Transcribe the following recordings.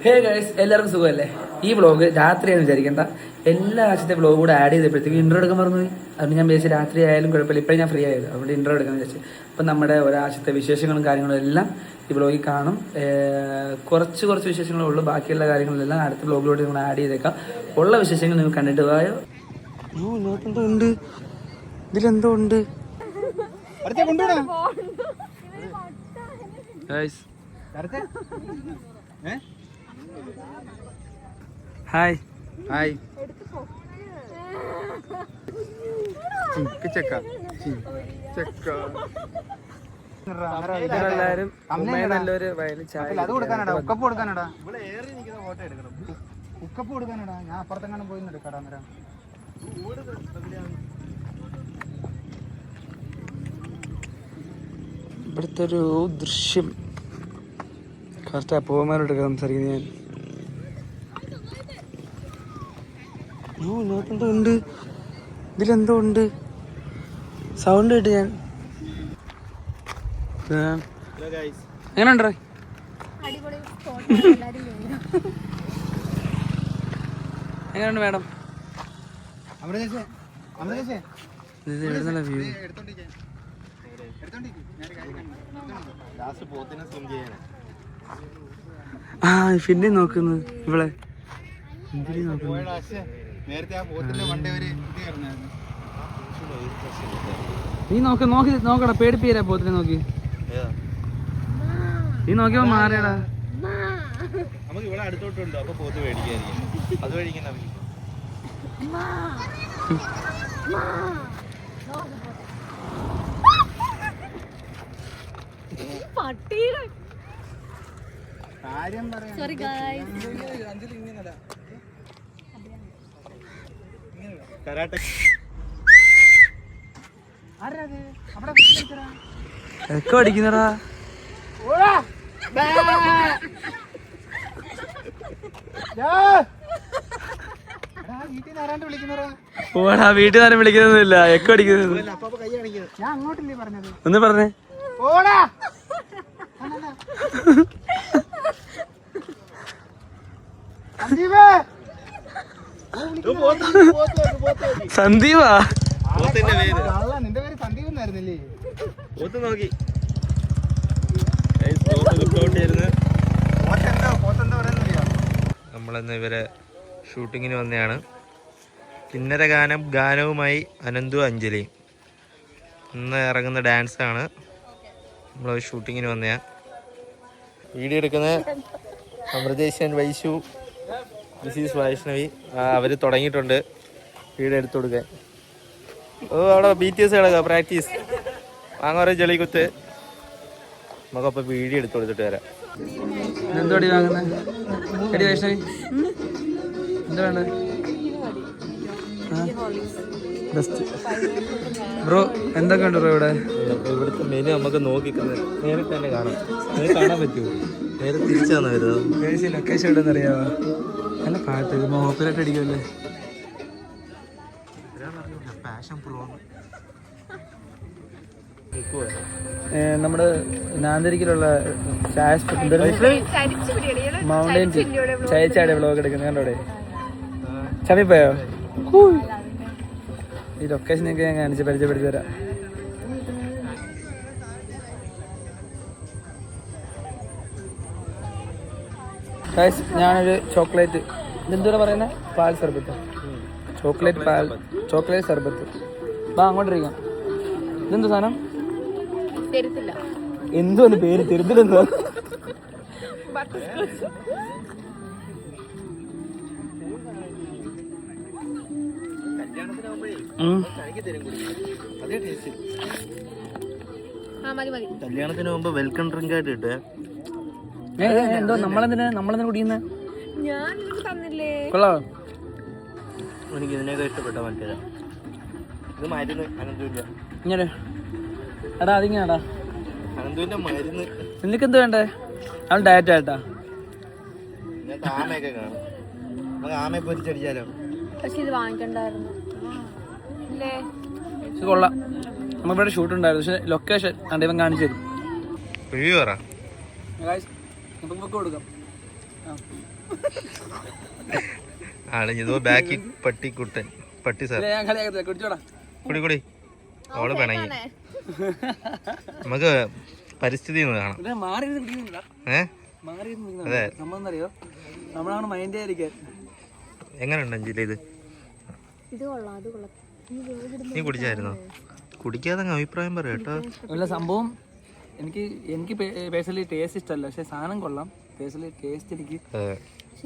Hey guys, എല്ലാവർക്കും സുഖമല്ലേ? ഈ വ്ളോഗ് രാത്രിയാണ് വിചാരിക്കേണ്ട. എല്ലാ ആഴ്ചത്തെ വ്ളോഗ് കൂടെ ആഡ് ചെയ്തപ്പോഴത്തേക്ക് ഇൻട്രോ എടുക്കാൻ മറന്നുപോയി. അതുകൊണ്ട് ഞാൻ വിചാരിച്ചു രാത്രി ആയാലും കുഴപ്പമില്ല, ഇപ്പോഴും ഞാൻ ഫ്രീ ആയത്, അതുകൊണ്ട് ഇൻട്രോ എടുക്കാമെന്ന് വിചാരിച്ചു. അപ്പം നമ്മുടെ ഒരാഴ്ചത്തെ വിശേഷങ്ങളും കാര്യങ്ങളും എല്ലാം ഈ വ്ളോഗിൽ കാണും. കുറച്ച് വിശേഷങ്ങളേ ഉള്ളൂ, ബാക്കിയുള്ള കാര്യങ്ങളെല്ലാം അടുത്ത വ്ളോഗിലൂടെ നമ്മൾ ആഡ് ചെയ്തേക്കാം. ഉള്ള വിശേഷങ്ങൾ നിങ്ങൾ കണ്ടിട്ട് പോയോ. ഇതിനകത്തെന്തോ ഉണ്ട്, ഇതിലെന്തോ ഉണ്ട്. ഹായ് ഹായ് എല്ലാരും നല്ലൊരു വയലിൽ ചായ ഉക്കപ്പ് കൊടുക്കാനടാ, ഉക്കപ്പ് കൊടുക്കാനടാ. ഞാൻ അപ്പുറത്തെങ്ങാനും പോയി എടുക്കടാ. അന്നേരം ഇവിടുത്തെ ഒരു ദൃശ്യം കറക്റ്റ് അപ്പൂവന്മാരോട് സംസാരിക്കുന്നത് ഞാൻ. ഇതിനകത്തെന്തോ ഉണ്ട്, ഇതിലെന്തോ ഉണ്ട്. സൗണ്ട് കേട്ട് ഞാൻ. എങ്ങനെ ഉണ്ടോ? എങ്ങനെയുണ്ട് മാഡം? വ്യൂ ആ പിന്നെ നോക്കുന്നു ഇവളെ. നീ നോക്കടാ, പേടിപ്പിക്കരാ പോത്തിനെ നോക്കി. നീ നോക്കിയോ മാറിയടാ. നമുക്ക് ഇവിടെ അടുത്തോട്ടുണ്ടോ അപ്പൊ പോത്ത് പേടിക്കായിരിക്കും. അത് കഴിക്കുന്ന ഒക്കെ അടിക്കുന്നടാ. ഓടാ, വീട്ടിൽ നേരം വിളിക്കുന്നൊന്നുമില്ല, എക്കോ അടിക്കുന്നത്. ഒന്ന് പറഞ്ഞേ. സന്ദീപാ? നിന്റെ പേര് സന്ദീപ് എന്നായിരുന്നില്ലേ? നോക്കി നമ്മളിന്ന് ഇവരെ ഷൂട്ടിങ്ങിന് വന്നതാണ്. കിന്നര ഗാനവുമായി അനന്തു അഞ്ജലിയും ഇന്ന് ഇറങ്ങുന്ന ഡാൻസാണ്. നമ്മൾ ഷൂട്ടിങ്ങിന് വന്നതാണ്. വീഡിയോ എടുക്കുന്നത് അമൃതേശൻ, വൈശു, മിസ്സിസ് വൈഷ്ണവി. അവർ തുടങ്ങിയിട്ടുണ്ട് വീഡിയോ എടുത്തു കൊടുക്കാൻ. അവിടെ BTS കിടക്കുക, പ്രാക്ടീസ് വാങ്ങാറ ജളിക്കുത്ത്. നമുക്കപ്പോൾ വീഡിയോ എടുത്തു കൊടുത്തിട്ട് വരാം. എന്തോടി വാങ്ങുന്നത്? എടി വൈഷ്ണവി, എന്താ വേണ്ടത്? ബ്രോ എന്തൊക്കെ ഉണ്ട് ബ്രോ ഇവിടെ? ഇവിടുത്തെ മെനു നമുക്ക് നോക്കി നേരിട്ട് തന്നെ കാണാം. കാണാൻ പറ്റുമോ? നേരെ തിരിച്ചാണ് വരുന്നത്. ലൊക്കേഷൻ എവിടെയെന്ന് അറിയാമോ? നല്ല പാട്ട്, മോപ്പിലായിട്ട് അടിക്കുമല്ലേ. നമ്മുടെ നാന്തിരിക്കലുള്ള മൗണ്ടൈൻ ചായച്ചാടെ വ്ളോഗ് എടുക്കുന്നത് കണ്ടോടെ. ചമ്മിപ്പോയോ? ഈ ലൊക്കേഷനൊക്കെ ഞാൻ കാണിച്ച് പരിചയപ്പെടുത്തി തരാം. ഞാനൊരു ചോക്ലേറ്റ്, ഇതെന്തോടെ പറയുന്നത്, പാൽ സർബത്ത്, ചോക്ലേറ്റ് സർബത്ത്. വാ അങ്ങോട്ടിരിക്കാം. ഇതെന്താ സാധനം? എന്തോ പേര് തെരുത്തിലെന്തോ. കല്യാണത്തിന് മുമ്പ് വെൽക്കം ഡ്രിങ്ക് ആയിട്ട് കിട്ടുക. എന്തോ നമ്മളെന്തിനാ കുടിക്കുന്നത്? കൊള്ളാം. എനിക്ക് ഇതിനൊക്കെ ഇഷ്ടപ്പെട്ട മറ്റേതാ. ഇത് മരുന്ന് അനന്തുവില്ല. ഇങ്ങനെ എടാ, അതിങ്ങനെടാ അനന്തുവിന്റെ മരുന്ന്. നിനക്കെന്ത് വേണ്ടേ? അവൻ ഡയറ്റ് ആയിട്ടാ. ഇതിനകത്ത് ആമയൊക്കെ കാണും. നമുക്ക് ആമയെ പൊരിച്ചടിച്ചാലോ? പക്ഷെ ഇത് വാങ്ങിക്കണ്ടായിരുന്നു. കൊള്ളാം. നമ്മളിവിടെ ഷൂട്ട് ഉണ്ടായിരുന്നു, പക്ഷെ ലൊക്കേഷൻ കണ്ടിവൻ കാണിച്ചു തരും. റിവ്യൂ പറ. കൊടുക്കാം. ആണ് ഇതോ ബാക്കി പട്ടിക്കുട്ടൻ പട്ടി സാർ ഞാൻ കളിയാക്കത്തില്ല, കുടിച്ചോടാ. കുടി കുടി അവള് പിണങ്ങി. നമുക്ക് പരിസ്ഥിതി ഒന്ന് കാണാം. ഇവിടെ മാറി ഇരുന്ന് കുടിക്കുന്നില്ല. മാറി ഇരുന്ന് കുടിക്കുന്നില്ല. അതെ. സംഭവം എന്താ അറിയോ, നമ്മളാണ് മൈൻഡ് ആയിരിക്കാൻ. എങ്ങനെയുണ്ട് അഞ്ജലി ഇത്? ഇത് കൊള്ളാം, അത് കൊള്ളാം. നീ കുടിച്ചായിരുന്നോ? കുടിക്കാതെ അങ്ങ് അഭിപ്രായം പറയാം കേട്ടോ. അല്ല സംഭവം എനിക്ക് പേഴ്സണലി ടേസ്റ്റ് ഇഷ്ടമല്ല, പക്ഷെ സാധനം കൊള്ളാം. പേഴ്സണലി ടേസ്റ്റ് എനിക്ക്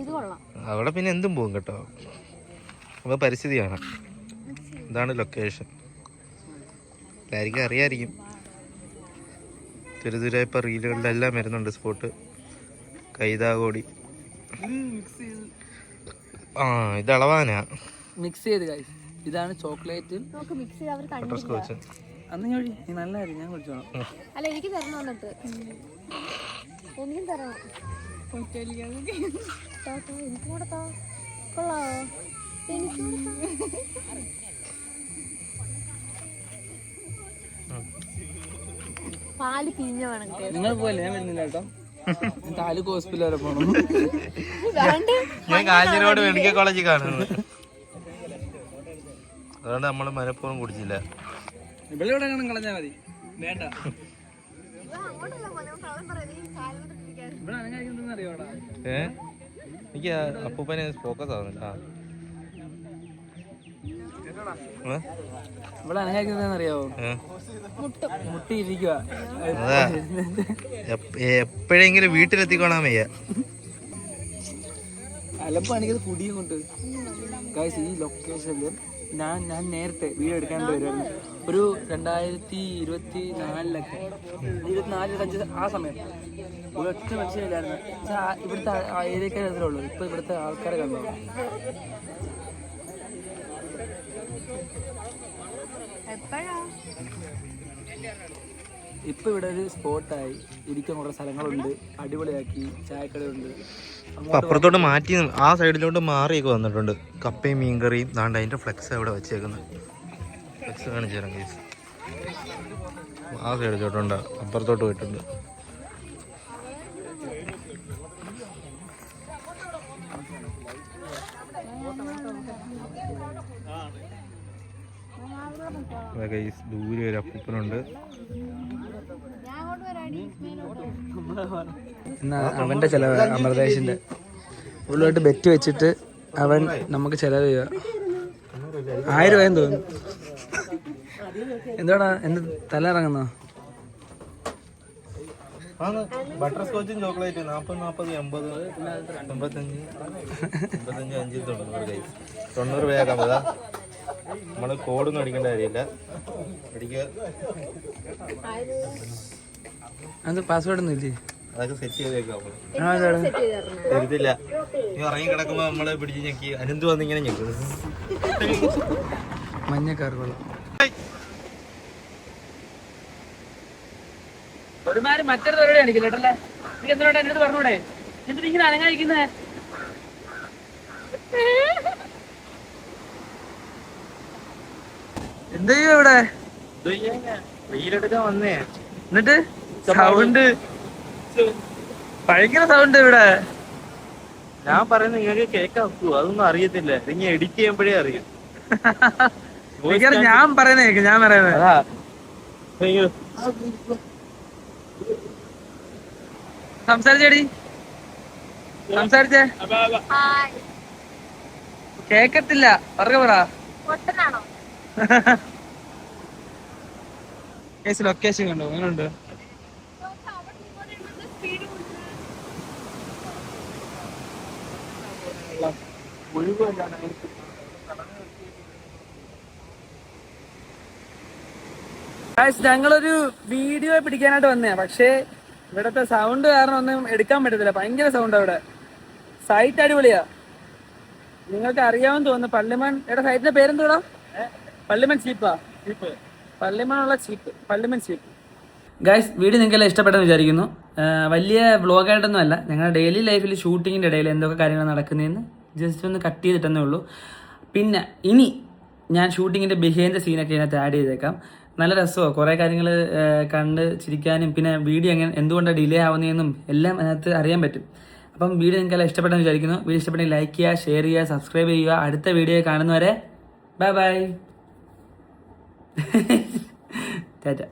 ഇത് കൊള്ളാം. അവിടെ പിന്നെ എന്തും പോകും കേട്ടോ. അപ്പോൾ പരിസ്ഥിതി കാണാം. ഇതാണ് ലൊക്കേഷൻ. എല്ലാവർക്കും അറിയാമായിരിക്കും. തുരുതുര ഇപ്പോൾ റീലുകളിലെല്ലാം വരുന്നുണ്ട് സ്പോട്ട്. കൈതാകോടി. ആ ഇത് അളവാനാ മിക്സ് ചെയ്ത് കഴിച്ചു. ഇതാണ് ചോക്ലേറ്റ് നമുക്ക് മിക്സ് ചെയ്ത് അവർ ബട്ടർ സ്കോച്ച്. അന്ന് ഞാൻ നീ നല്ലതായിരുന്നു, ഞാൻ കുടിച്ചോളാം. അല്ല എനിക്ക് തരണം എന്നിട്ട് എനിക്കും തരണം. എനിക്കും കൂടെ താ. കൊള്ളാവോ? എനിക്കും പാല് പിഞ്ഞ വേണം. നിങ്ങൾ പോയല്ലേ, ഞാൻ വരുന്നില്ല കേട്ടോ. താലൂക്ക് ഹോസ്പിറ്റൽ വരെ പോകണം. ഞാൻ കാഞ്ഞിരോട് മെഡിക്കൽ കോളേജിൽ കാണുന്നു. അതുകൊണ്ട് നമ്മൾ മനഃപൂർവ്വം കുടിച്ചില്ല. ഇവിടെ ഇവിടെ കളഞ്ഞാൽ മതി, വേണ്ട. ഇവിടെ അങ്ങനെ അറിയോടാ. എനിക്ക് അപ്പൂപ്പനെ ഫോക്കസ് ആവുന്നില്ല. ഇവിടെ അനങ്ങാക്കുന്നതെന്ന് അറിയാവോ? മുട്ടിയിരിക്കുക. അതാ എപ്പോഴെങ്കിലും വീട്ടിലെത്തിക്കോളാൻ വയ്യ. അലപ്പം എനിക്കത് കുടിയും കൊണ്ട്. ഗൈസ് ഈ ലൊക്കേഷനിൽ ഞാൻ നേരത്തെ വീഡിയോ എടുക്കാണ്ട് വരുമായിരുന്നു. ഒരു 2024 24-25 ആ സമയം ഒരൊറ്റ മനുഷ്യനില്ലായിരുന്നു. ഇവിടുത്തെ ഏരിയക്കാരെ ഉള്ളൂ. ഇപ്പൊ ഇവിടുത്തെ ആൾക്കാരെ കണ്ടോ. ഇപ്പൊ ഇവിടെ ഒരു സ്പോട്ടായി. ഇരിക്കാൻ കുറെ സ്ഥലങ്ങളുണ്ട്, അടിപൊളിയാക്കി. ചായക്കടയുണ്ട്. അപ്പുറത്തോട്ട് മാറ്റി ആ സൈഡിലോട്ട് മാറിയൊക്കെ വന്നിട്ടുണ്ട്. കപ്പയും മീൻകറിയും ദാണ്ട് അതിന്റെ ഫ്ലെക്സ് അവിടെ വെച്ചേക്കുന്നത്. ഫ്ലെക്സ് കാണിച്ചു തരാം കേസ്. ആ സൈഡിലോട്ടുണ്ട്, അപ്പുറത്തോട്ട് പോയിട്ടുണ്ട്. ദൂരെ ഒരു അപ്പൂപ്പനുണ്ട്. അവന്റെ ചെലവ് അമൃതേഷിന്റെ ഉള്ളിലോട്ട് ബെറ്റ് വെച്ചിട്ട് അവൻ നമുക്ക് ചെലവ് ചെയ്യുക. 1000 രൂപയെന്ന് തോന്നുന്നു. എന്താടാ എന്ത് തല ഇറങ്ങുന്നോ? ബട്ടർ സ്കോച്ചും ചോക്ലേറ്റ് 40, 40, 80, 85, 5 90 രൂപയാക്കാൻ പോകാ. നമ്മള് കോഡൊന്നും അടിക്കേണ്ട കാര്യമില്ല. അടിക്കുക. അത് പാസ്വേഡ് ഒന്നും ഇല്ലേ? അതൊക്കെ സെറ്റ് ചെയ്തേക്കാം. വരുത്തില്ല. നീ ഇറങ്ങി കിടക്കുമ്പോ നമ്മളെ പിടിച്ച് ഞെക്കി അനന്ത് വന്നിങ്ങനെ ഞെക്കും. മഞ്ഞക്കാർക്കുള്ള ഒരുമാതിരി മറ്റൊരു പരിപാടി കാണിക്കില്ല കേട്ടല്ലേ. നീ എന്തിനോട് എന്റെ അടുത്ത് പറഞ്ഞൂടെ? എന്നിട്ട് ഇങ്ങനെ അനങ്ങാതിരിക്കുന്നേ. എന്ത് ചെയ്യും ഇവിടെ? വെയിലെടുക്കാൻ വന്നേ. എന്നിട്ട് സൗണ്ട് ഭയങ്കര സൗണ്ട് ഇവിടെ. ഞാൻ പറയുന്നത് നിങ്ങൾക്ക് കേൾക്കാൻ ഒക്കുവോ? അതൊന്നും അറിയത്തില്ല. നിങ്ങൾ എഡിറ്റ് ചെയ്യുമ്പോഴേ അറിയും. ഞാൻ പറയുന്നത് ഞാൻ പറയുന്നത് സംസാരിച്ചേടി, സംസാരിച്ചേ. കേക്കത്തില്ല, പറ. ലൊക്കേഷൻ കണ്ടോ? അങ്ങനെയുണ്ട്. ഞങ്ങളൊരു വീഡിയോ പിടിക്കാനായിട്ട് വന്നേ, പക്ഷേ ഇവിടത്തെ സൗണ്ട് കാരണം ഒന്നും എടുക്കാൻ പറ്റത്തില്ല. ഭയങ്കര സൗണ്ട് അവിടെ. സൈറ്റ് അടിപൊളിയാ. നിങ്ങൾക്ക് അറിയാമെന്ന് തോന്നുന്നു. പള്ളിമൺ സൈറ്റിന്റെ പേരെന്തോടാ? പള്ളിമൺ ചീപ്പാ. പള്ളിമണുള്ള ചീപ്പ്, പള്ളിമൺ ചീപ്പ്. ഗൈസ്, വീഡിയോ നിങ്ങൾക്കെല്ലാം ഇഷ്ടപ്പെട്ടെന്ന് വിചാരിക്കുന്നു. വലിയ വ്ളോഗായിട്ടൊന്നും അല്ല, ഞങ്ങളുടെ ഡെയിലി ലൈഫിൽ ഷൂട്ടിങ്ങിൻ്റെ ഇടയിൽ എന്തൊക്കെ കാര്യങ്ങൾ നടക്കുന്നതെന്ന് ജസ്റ്റ് ഒന്ന് കട്ട് ചെയ്തിട്ടെന്നേ ഉള്ളൂ. പിന്നെ ഇനി ഞാൻ ഷൂട്ടിങ്ങിൻ്റെ ബിഹൈൻഡ് സീനൊക്കെ ഇതിനകത്ത് ആഡ് ചെയ്തേക്കാം. നല്ല രസമാണ്. കുറേ കാര്യങ്ങൾ കണ്ട് ചിരിക്കാനും പിന്നെ വീഡിയോ എന്തുകൊണ്ടാണ് ഡിലേ ആവുന്നതെന്നും എല്ലാം അതിനകത്ത് അറിയാൻ പറ്റും. അപ്പം വീഡിയോ നിങ്ങൾക്ക് എല്ലാം ഇഷ്ടപ്പെട്ടെന്ന് വിചാരിക്കുന്നു. വീഡിയോ ഇഷ്ടപ്പെട്ടെങ്കിൽ ലൈക്ക് ചെയ്യുക, ഷെയർ ചെയ്യുക, സബ്സ്ക്രൈബ് ചെയ്യുക. അടുത്ത വീഡിയോ കാണുന്നവരെ ബൈ ബൈ. ടാറ്റ.